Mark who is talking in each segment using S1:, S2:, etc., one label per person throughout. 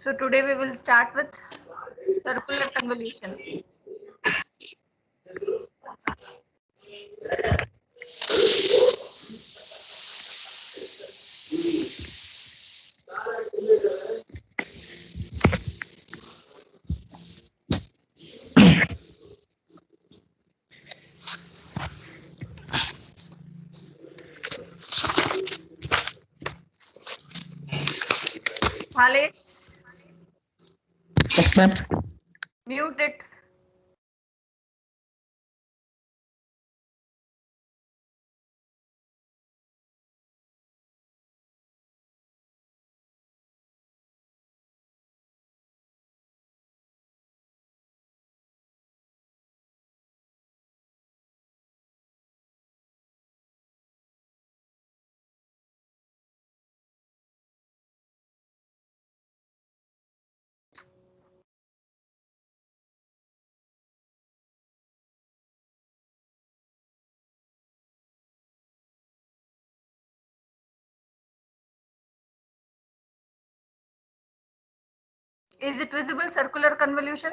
S1: So today we will start with circular convolution. Halesh,
S2: Yes, ma'am.
S1: mute it. Is it visible, circular convolution?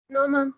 S3: No, ma'am.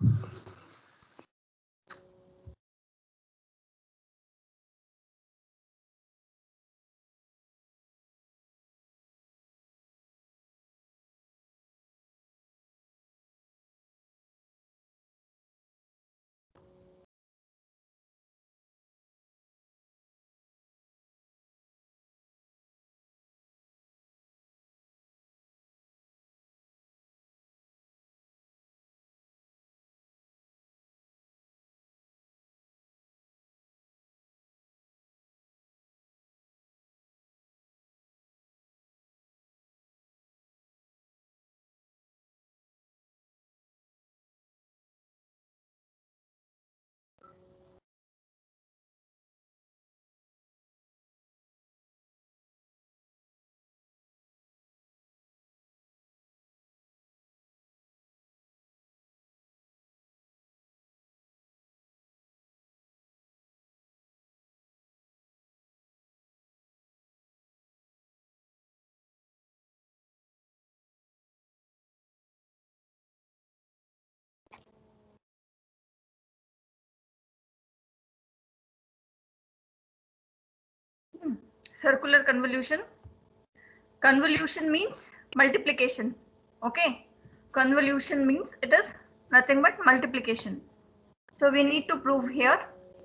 S1: Circular convolution. Convolution means multiplication. Okay. Convolution means it is nothing but multiplication. So we need to prove here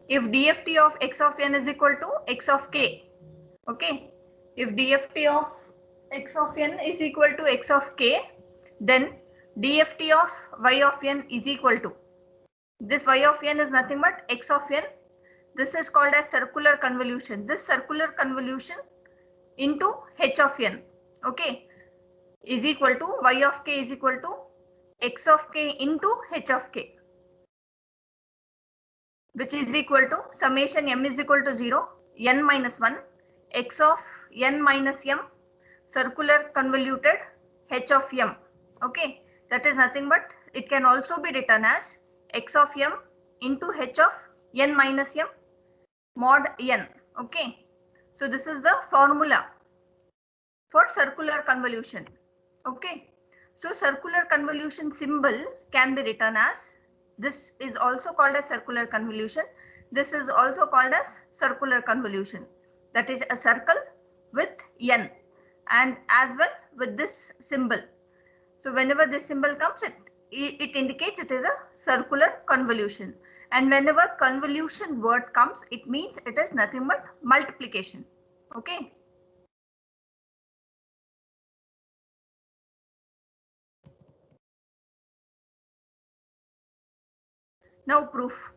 S1: if DFT of x of n is equal to x of k. Okay. If DFT of x of n is equal to x of k, then DFT of y of n is equal to this y of n is nothing but x of n. This is called as circular convolution. This circular convolution into h of n, okay, is equal to y of k is equal to x of k into h of k, which is equal to summation m is equal to 0, n minus 1, x of n minus m, circular convoluted h of m. Okay, that is nothing but it can also be written as x of m into h of n minus m mod n. Okay, so this is the formula for circular convolution. Okay, so circular convolution symbol can be written as, this is also called as circular convolution. This is also called as circular convolution. That is a circle with n and as well with this symbol. So whenever this symbol comes, it indicates it is a circular convolution. And whenever convolution word comes, it means it is nothing but multiplication. Okay. Now proof.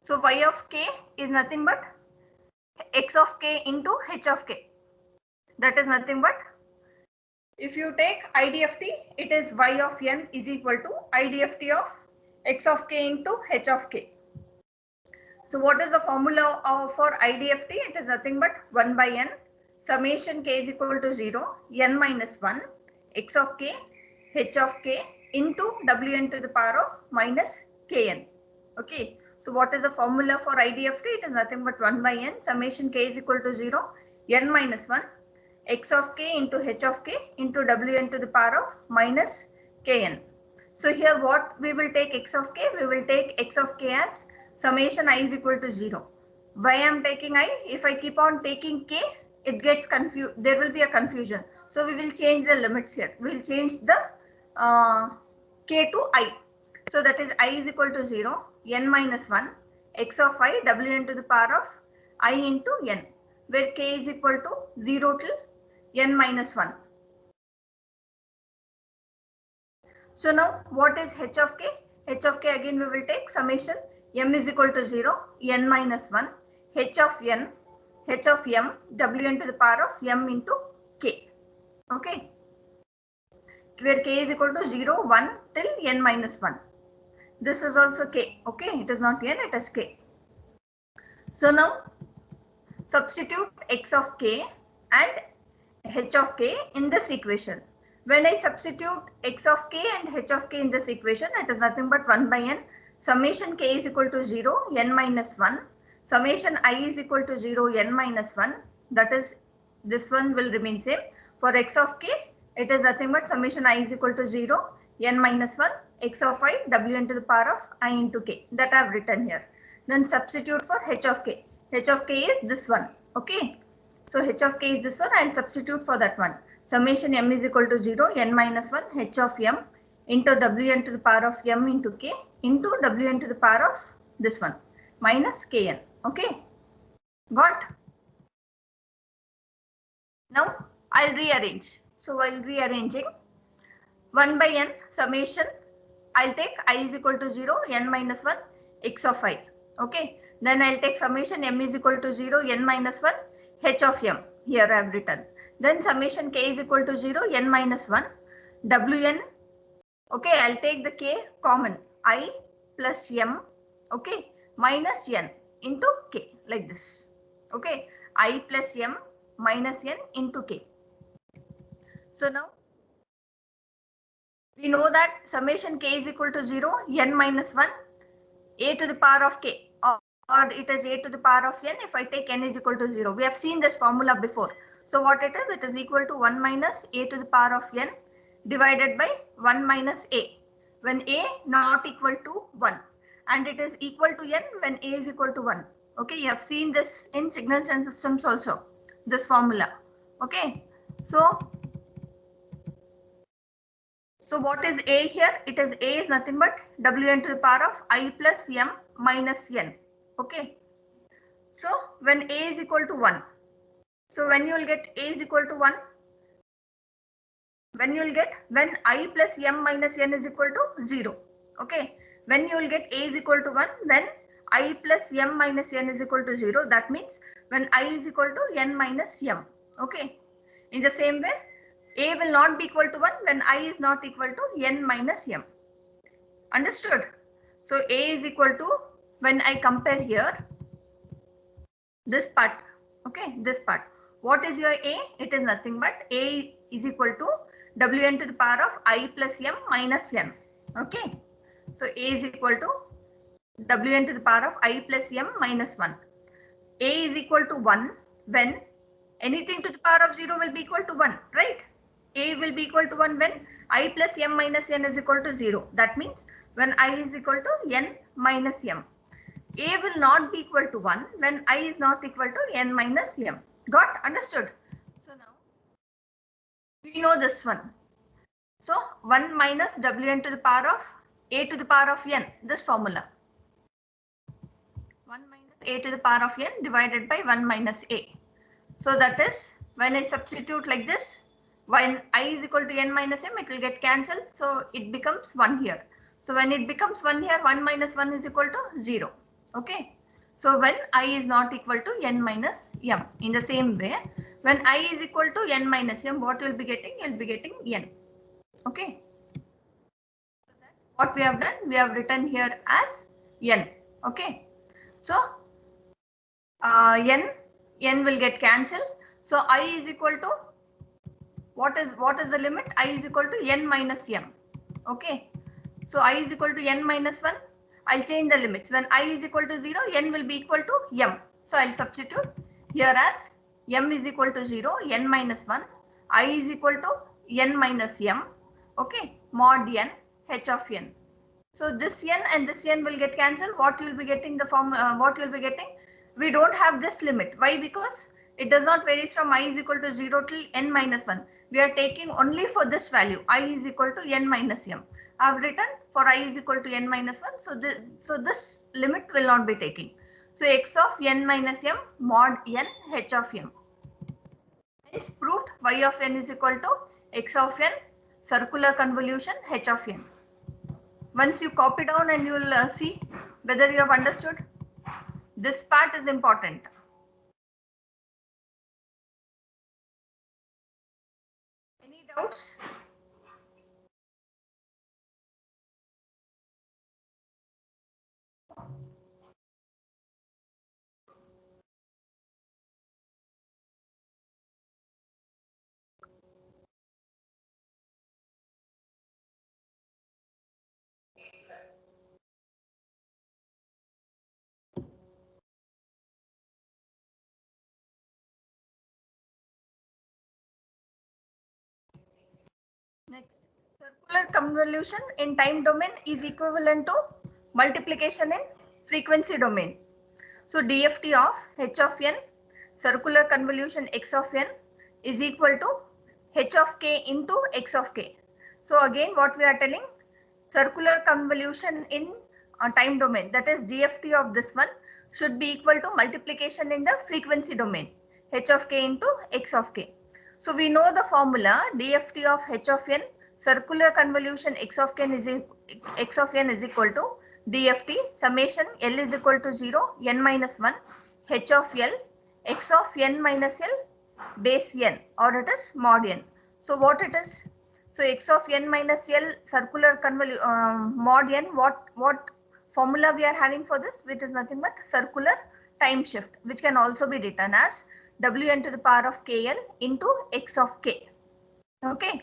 S1: So y of k is nothing but x of k into h of k. That is nothing but, if you take IDFT, it is y of n is equal to IDFT of x of k into h of k. So what is the formula for IDFT? It is nothing but 1 by n summation k is equal to 0, n minus 1, x of k, h of k into wn to the power of minus kn. Okay. So what is the formula for IDFT? It is nothing but 1 by n summation k is equal to 0, n minus 1, x of k into h of k into wn to the power of minus kn. So here what we will take x of k? We will take x of k as summation I is equal to 0. Why I am taking I? If I keep on taking k, it gets confused. There will be a confusion. So we will change the limits here. We will change the k to I. So that is I is equal to 0, n minus 1, x of I, wn to the power of I into n, where k is equal to 0 till n minus 1. So now what is h of k? H of k again we will take summation m is equal to 0, n minus 1, h of m, wn to the power of m into k. Okay. Where k is equal to 0, 1 till n minus 1. This is also k. Okay. It is not n, it is k. So now substitute x of k and h of k in this equation. When I substitute x of k and h of k in this equation, it is nothing but 1 by n summation k is equal to 0, n minus 1, summation I is equal to 0, n minus 1. That is, this one will remain same. For x of k, it is nothing but summation I is equal to 0, n minus 1, x of I, wn to the power of I into k. That I have written here. Then substitute for h of k. H of k is this one. Okay. So h of k is this one. I will substitute for that one. Summation m is equal to 0, n minus 1, h of m into wn to the power of m into k into wn to the power of this one minus kn. Okay. Got? Now I'll rearrange. So while rearranging, 1 by n summation, I'll take I is equal to 0, n minus 1, x of I. Okay. Then I'll take summation m is equal to 0, n minus 1, h of m. Here I have written. Then summation k is equal to 0, n minus 1, wn. Okay, I'll take the k common, I plus m, okay, minus n into k, like this. Okay, I plus m minus n into k. So now we know that summation k is equal to 0, n minus 1, a to the power of k, or it is a to the power of n if I take n is equal to 0. We have seen this formula before. So what it is equal to 1 minus a to the power of n divided by 1 minus a, when a not equal to 1, and it is equal to n when a is equal to 1. Okay, you have seen this in signals and systems also, this formula. Okay, so what is a here? It is a is nothing but wn to the power of I plus m minus n. Okay, so when a is equal to 1, so when you will get a is equal to 1, when you will get when I plus m minus n is equal to 0. Okay, when you will get a is equal to 1, when I plus m minus n is equal to 0, that means when I is equal to n minus m. Okay, in the same way, a will not be equal to 1 when I is not equal to n minus m. Understood? So a is equal to, when I compare here, this part. Okay, this part. What is your a? It is nothing but a is equal to wn to the power of I plus m minus n. Okay, so a is equal to wn to the power of I plus m minus 1. A is equal to 1 when anything to the power of 0 will be equal to 1, right? A will be equal to 1 when I plus m minus n is equal to 0. That means when I is equal to n minus m. A will not be equal to 1 when I is not equal to n minus m. Got? Understood? So now we know this one. So 1 minus wn to the power of a to the power of n, this formula. 1 minus a to the power of n divided by 1 minus a. So that is, when I substitute like this, when I is equal to n minus m, it will get cancelled. So it becomes 1 here. So when it becomes 1 here, 1 minus 1 is equal to 0. Okay. So when I is not equal to n minus m. In the same way, when I is equal to n minus m, what you will be getting? You will be getting n. Okay. So that what we have done, we have written here as n. Okay. So n will get cancelled. So I is equal to what is the limit? I is equal to n minus m. Okay. So I is equal to n minus 1. I'll change the limits. When I is equal to 0, n will be equal to m. So I'll substitute here as m is equal to 0, n minus 1. I is equal to n minus m. Okay. Mod n h of n. So this n and this n will get cancelled. What you'll be getting the form? What you'll be getting? We don't have this limit. Why? Because it does not vary from I is equal to 0 till n minus 1. We are taking only for this value. I is equal to n minus m. I have written for I is equal to n minus 1. So this limit will not be taking. So x of n minus m mod n h of m. Hence proved y of n is equal to x of n circular convolution h of n. Once you copy down and you will see whether you have understood. This part is important. Any doubts? Next, circular convolution in time domain is equivalent to multiplication in frequency domain. So DFT of h of n circular convolution x of n is equal to h of k into x of k. So again what we are telling, circular convolution in time domain, that is DFT of this one, should be equal to multiplication in the frequency domain, h of k into x of k. So we know the formula DFT of h of n circular convolution x of n is equal to DFT summation L is equal to 0 n minus 1 h of L x of n minus L base n, or it is mod n. So what it is? So x of n minus L circular mod n, what formula we are having for this? Which is nothing but circular time shift, which can also be written as Wn to the power of kl into x of k. Okay,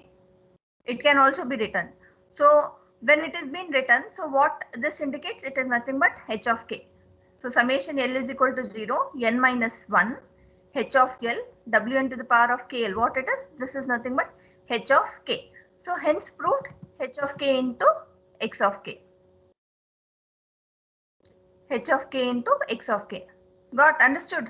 S1: it can also be written. So when it is being written, so what this indicates, it is nothing but h of k. So summation L is equal to 0 n minus 1 h of L Wn to the power of kl. What it is? This is nothing but h of k. So hence proved h of k into x of k. H of k into x of k. Got understood?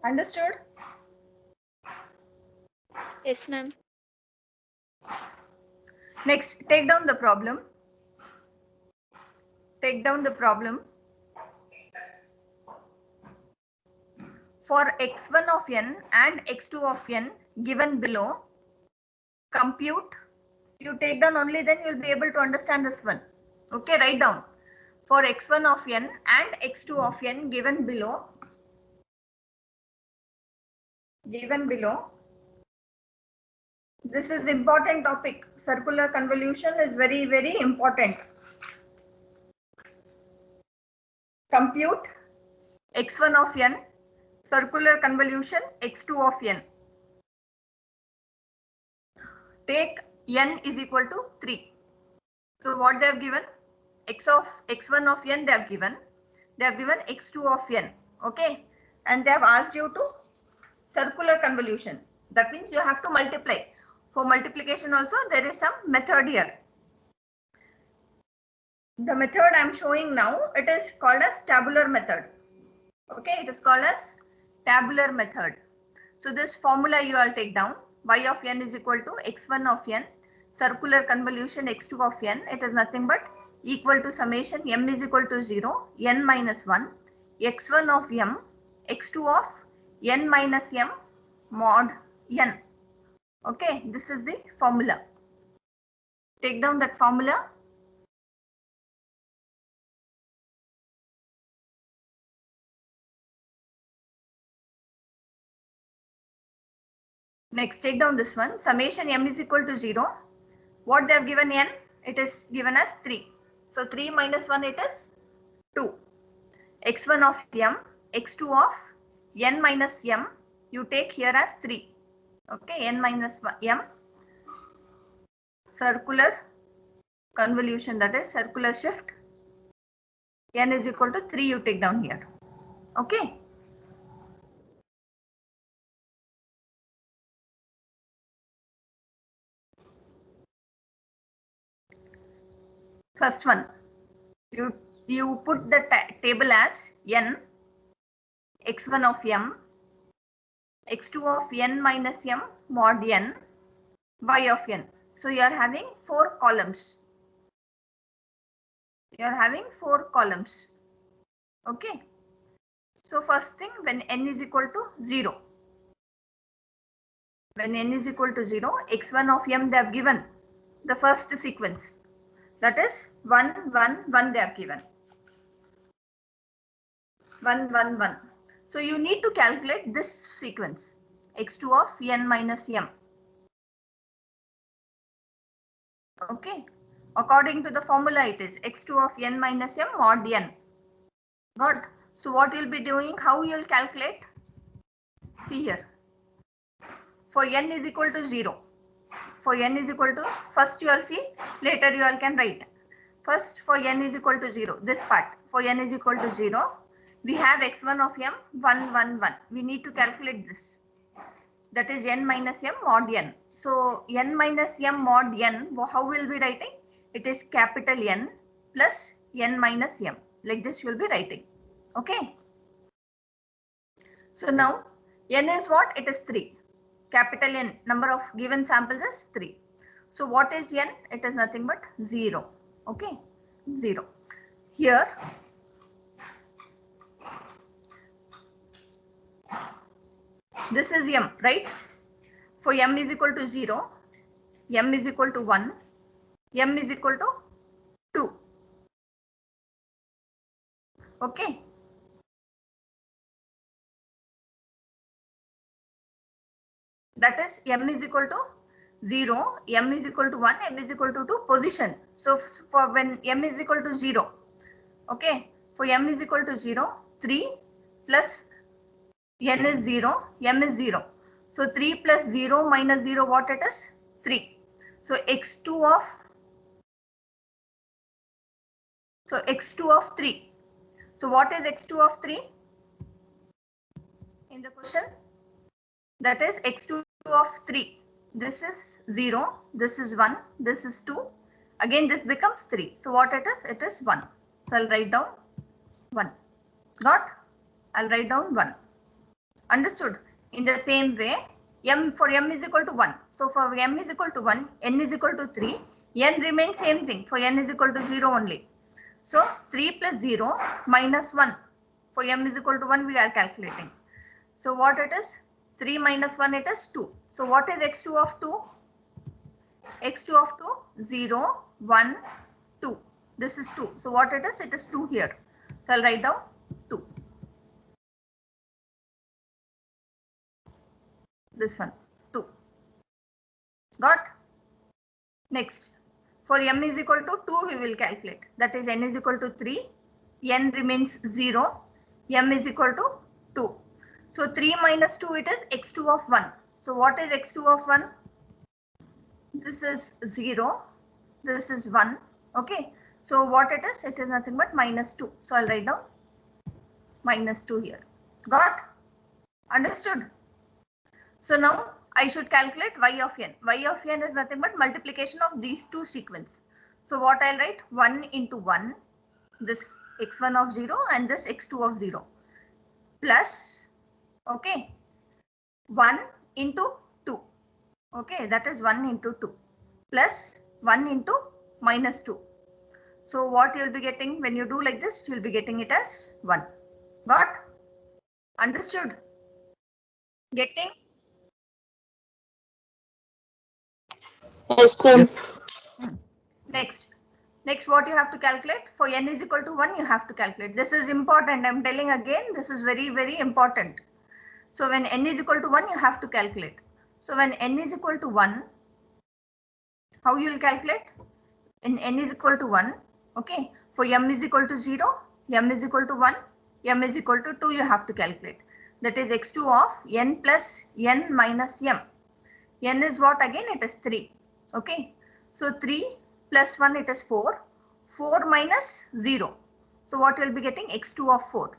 S1: Understood?
S3: Yes, ma'am.
S1: Next, take down the problem. Take down the problem. For x1 of n and x2 of n given below, compute. You take down only, then you will be able to understand this one. Okay, write down. For x1 of n and x2 of n given below, this is important topic. Circular convolution is very, very important. Compute x1 of n, circular convolution x2 of n. Take n is equal to 3. So what they have given? x1 of n they have given. They have given x2 of n. Okay. And they have asked you to circular convolution. That means you have to multiply. For multiplication also there is some method here. The method I am showing now, it is called as tabular method. Okay, it is called as tabular method. So this formula you all take down. Y of n is equal to x1 of n circular convolution x2 of n. It is nothing but equal to summation m is equal to 0 n minus 1 x1 of m x2 of n minus m mod n. Okay, this is the formula. Take down that formula. Next, take down this one. Summation m is equal to 0. What they have given n? It is given as 3. So 3 minus 1, it is 2. x1 of m, x2 of n minus m, you take here as 3. Okay, n minus 1, m, circular convolution, that is circular shift, n is equal to 3 you take down here. Okay. First one, you put the table as n, x1 of m, x2 of n minus m mod n, y of n. So you are having 4 columns. You are having 4 columns. Okay. So first thing, when n is equal to 0. When n is equal to 0, x1 of m they have given the first sequence. That is 1, 1, 1 they have given. 1, 1, 1. So you need to calculate this sequence, x2 of n minus m. Okay. According to the formula, it is x2 of n minus m mod n. Got? So what you'll be doing, how you'll calculate? See here. For n is equal to 0. For n is equal to, first you all see, later you all can write. First for n is equal to 0, this part, for n is equal to 0, we have x1 of m 1, 1, 1. We need to calculate this. That is n minus m mod n. So n minus m mod n, how will be writing? It is capital N plus n minus m. Like this you will be writing. Okay. So now n is what? It is 3. Capital N, number of given samples is 3. So what is n? It is nothing but 0. Okay, 0. Here, this is m, right? For m is equal to 0, m is equal to 1, m is equal to 2. Okay. That is m is equal to 0, m is equal to 1, m is equal to 2 position. So for when m is equal to 0, okay, for m is equal to 0, 3 plus n is 0, m is 0. So 3 plus 0 minus 0, what it is? 3. So x2 of 3. So what is x2 of 3 in the question? That is x2 of 3. This is 0, this is 1, this is 2. Again this becomes 3. So what it is? It is 1. So I'll write down 1. Got? I'll write down 1. Understood? In the same way, for m is equal to 1. So for m is equal to 1, n is equal to 3, n remains same thing. For n is equal to 0 only. So 3 plus 0 minus 1. For m is equal to 1 we are calculating. So what it is? 3 minus 1, it is 2. So what is x2 of 2? x2 of 2, 0, 1, 2. This is 2. So what it is? It is 2 here. So I'll write down 2. This one, 2. Got? Next, for m is equal to 2, we will calculate. That is n is equal to 3, n remains 0, m is equal to 2. So 3 minus 2, it is x2 of 1. So what is x2 of 1? This is 0, this is 1. Okay. So what it is? It is nothing but minus 2. So I'll write down minus 2 here. Got? Understood? So now I should calculate y of n. Y of n is nothing but multiplication of these two sequences. So what I'll write? 1 into 1, this x1 of 0 and this x2 of 0, plus, okay, 1 into 2. Okay, that is 1 into 2 plus 1 into minus 2. So what you'll be getting when you do like this, you'll be getting it as 1. Got? Understood? Getting?
S3: Yes, ma'am.
S1: Next what you have to calculate? For n is equal to 1, you have to calculate. This is important. I'm telling again, this is very, very important. So when n is equal to 1, you have to calculate. So when n is equal to 1, how you will calculate? In n is equal to 1, okay, for m is equal to 0, m is equal to 1, m is equal to 2, you have to calculate. That is x2 of n plus n minus m. N is what again? It is 3. Okay. So 3 plus 1, it is 4. 4 minus 0. So what will be getting? X2 of 4.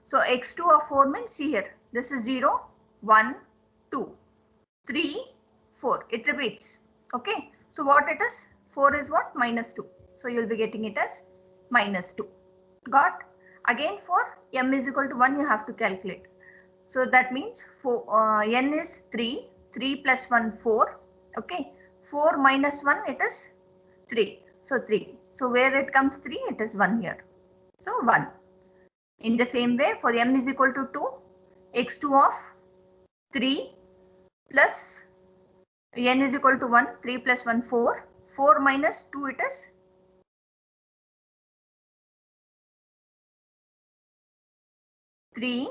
S1: So x2 of 4 means, see here, this is 0, 1, 2, 3, 4. It repeats. Okay. So what it is? 4 is what? Minus 2. So you will be getting it as minus 2. Got? Again for m is equal to 1, you have to calculate. So that means n is 3. 3 plus 1, 4. Okay. 4 minus 1, it is 3. So 3. So where it comes 3, it is 1 here. So 1. In the same way, for m is equal to 2, x2 of 3 plus n is equal to 1, 3 plus 1, 4. 4 minus 2, it is 3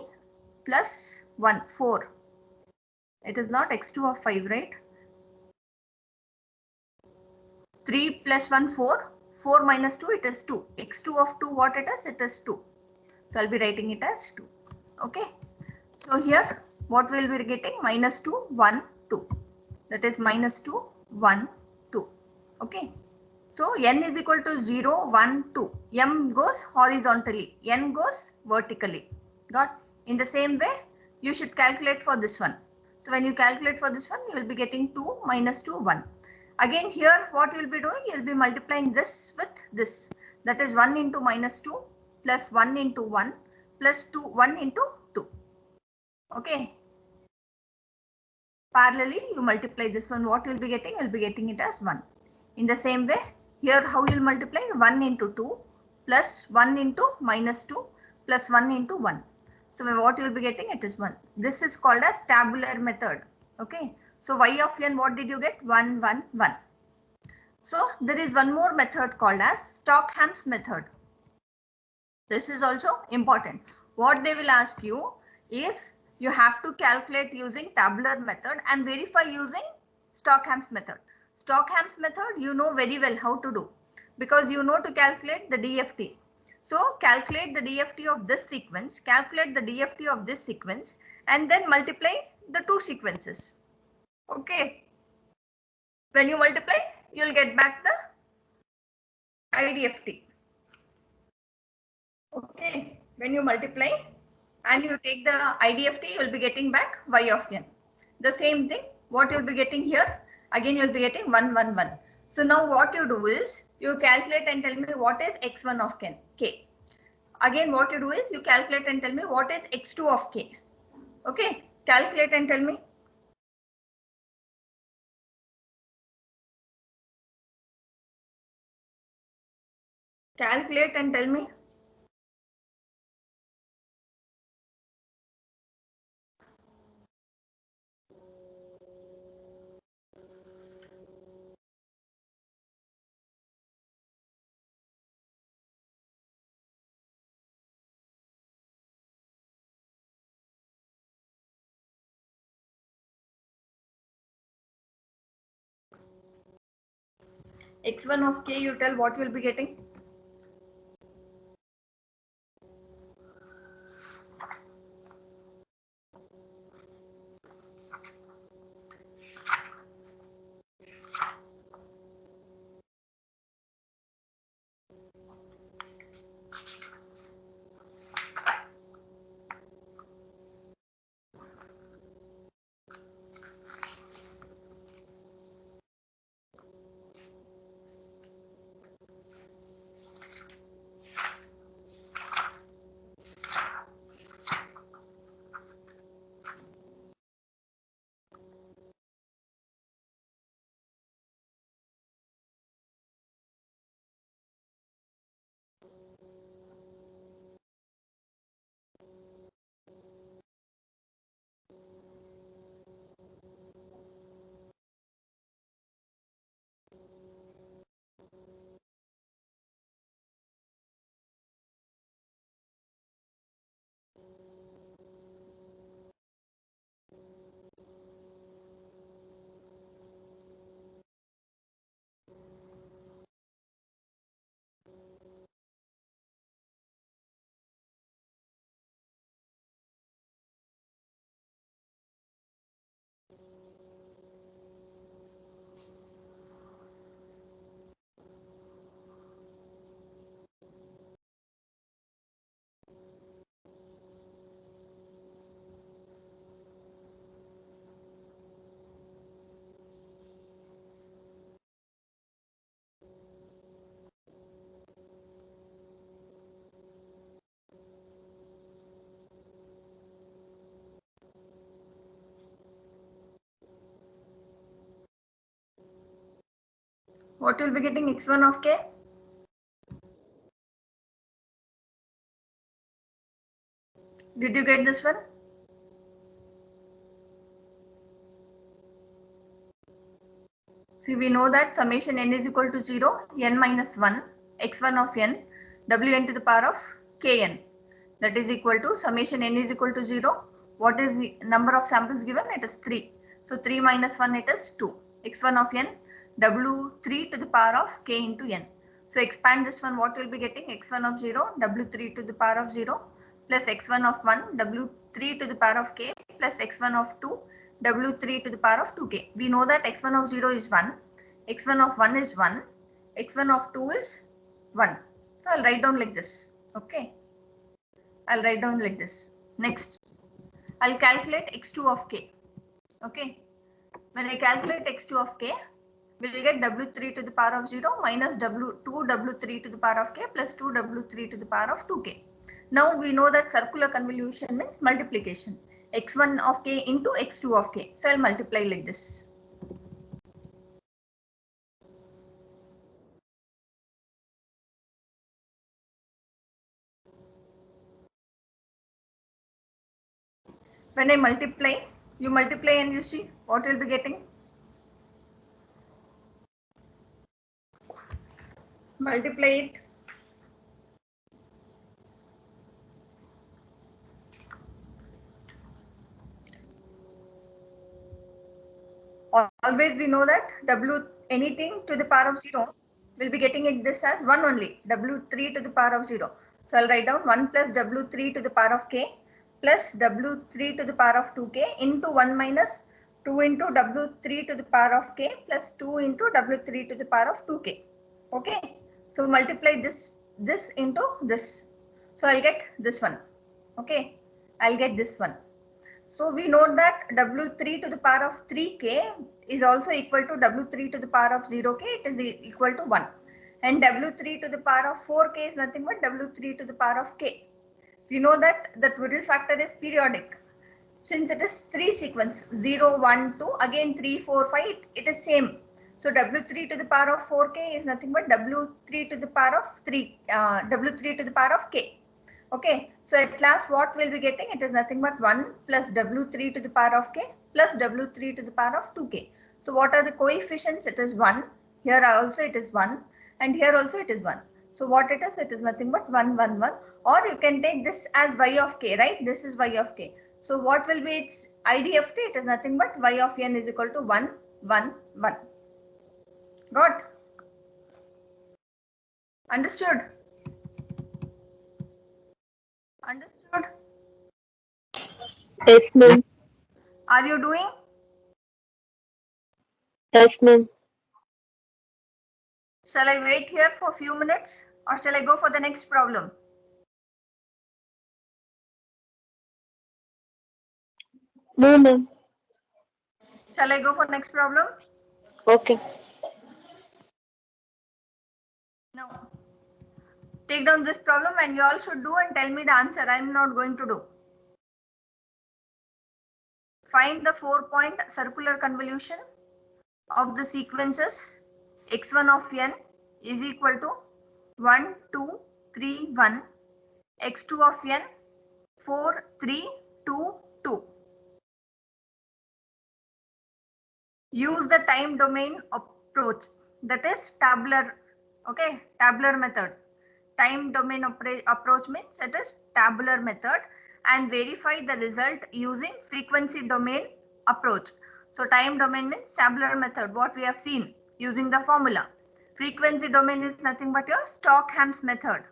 S1: plus 1, 4. It is not x2 of 5, right? 3 plus 1, 4. 4 minus 2, it is 2. x2 of 2, what it is? It is 2. So I'll be writing it as 2. Okay. So here, what will we be getting? Minus 2, 1, 2. That is minus 2, 1, 2. Okay. So n is equal to 0, 1, 2. M goes horizontally. N goes vertically. Got? In the same way, you should calculate for this one. So when you calculate for this one, you will be getting 2 minus 2, 1. Again here, what you will be doing? You will be multiplying this with this. That is 1 into minus 2 plus 1 into 1 plus 2, 1 into 2. Okay. Parallelly, you multiply this one. What you will be getting? You will be getting it as 1. In the same way, here how you will multiply? 1 into 2 plus 1 into minus 2 plus 1 into 1. So what you will be getting? It is 1. This is called as tabular method. Okay. So y of n, what did you get? 1, 1, 1. So there is one more method called as Stockham's method. This is also important. What they will ask you is, you have to calculate using tabular method and verify using Stockham's method. Stockham's method, you know very well how to do, because you know to calculate the DFT. So calculate the DFT of this sequence, calculate the DFT of this sequence, and then multiply the two sequences. Okay. When you multiply, you will get back the IDFT. Okay. When you multiply and you take the IDFT, you will be getting back y of n. The same thing, what you will be getting here, again you will be getting 1, 1, 1. So now what you do is, you calculate and tell me what is x1 of k. Again what you do is, you calculate and tell me what is x2 of k. Okay, calculate and tell me. Calculate and tell me. X1 of k, you tell what you will be getting. what you'll be getting x1 of k? Did you get this one? See, we know that summation n is equal to 0, n minus 1, x1 of n, wn to the power of kn. That is equal to summation n is equal to 0. What is the number of samples given? It is 3. So 3 minus 1, it is 2. x1 of n, w3 to the power of k into n. So expand this one, what will be getting? x1 of 0, w3 to the power of 0 plus x1 of 1, w3 to the power of k plus x1 of 2, w3 to the power of 2k. We know that x1 of 0 is 1, x1 of 1 is 1, x1 of 2 is 1. So I'll write down like this. Okay. I'll write down like this. Next, I'll calculate x2 of k. Okay. When I calculate x2 of k, we will get w3 to the power of 0 minus w3 to the power of k plus 2w3 to the power of 2k. Now we know that circular convolution means multiplication. x1 of k into x2 of k. So I'll multiply like this. When I multiply, you multiply and you see what you'll be getting. Multiply it. Always we know that w anything to the power of 0 will be getting it this as 1 only, w3 to the power of 0. So I'll write down 1 plus w3 to the power of k plus w3 to the power of 2k into 1 minus 2 into w3 to the power of k plus 2 into w3 to the power of 2k. Okay. So multiply this into this. So I'll get this one. Okay. I'll get this one. So we know that w3 to the power of 3k is also equal to w3 to the power of 0k. It is equal to 1. And w3 to the power of 4k is nothing but w3 to the power of k. We know that the Twiddle factor is periodic. Since it is 3 sequence 0, 1, 2, again 3, 4, 5, it is same. So w3 to the power of 4k is nothing but w3 to the power of w3 to the power of k. Okay, so at last what we'll be getting? It is nothing but 1 plus w3 to the power of k plus w3 to the power of 2k. So what are the coefficients? It is 1. Here also it is 1 and here also it is 1. So what it is? It is nothing but 1, 1, 1, or you can take this as y of k, right? This is y of k. So what will be its IDFT? It is nothing but y of n is equal to 1, 1, 1. Got? Understood? Understood?
S3: Yes, ma'am.
S1: Are you doing?
S3: Yes, ma'am.
S1: Shall I wait here for a few minutes or shall I go for the next problem?
S3: No, ma'am.
S1: Shall I go for next problem?
S3: Okay.
S1: Now, take down this problem and you all should do and tell me the answer. I am not going to do. Find the 4-point circular convolution of the sequences x1 of n is equal to 1, 2, 3, 1, x2 of n 4, 3, 2, 2. Use the time domain approach, that is tabular. Okay, tabular method. Time domain approach means it is tabular method, and verify the result using frequency domain approach. So time domain means tabular method, what we have seen using the formula. Frequency domain is nothing but your Stockham's method.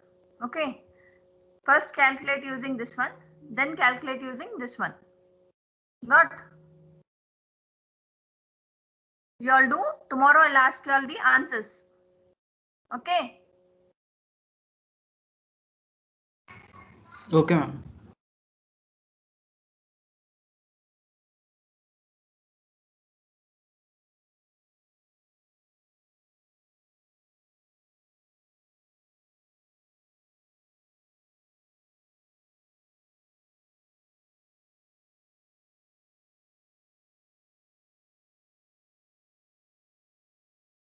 S1: Okay, first calculate using this one, then calculate using this one. Got? You all do. Tomorrow I'll ask you all the answers. Okay.
S2: Okay, ma'am.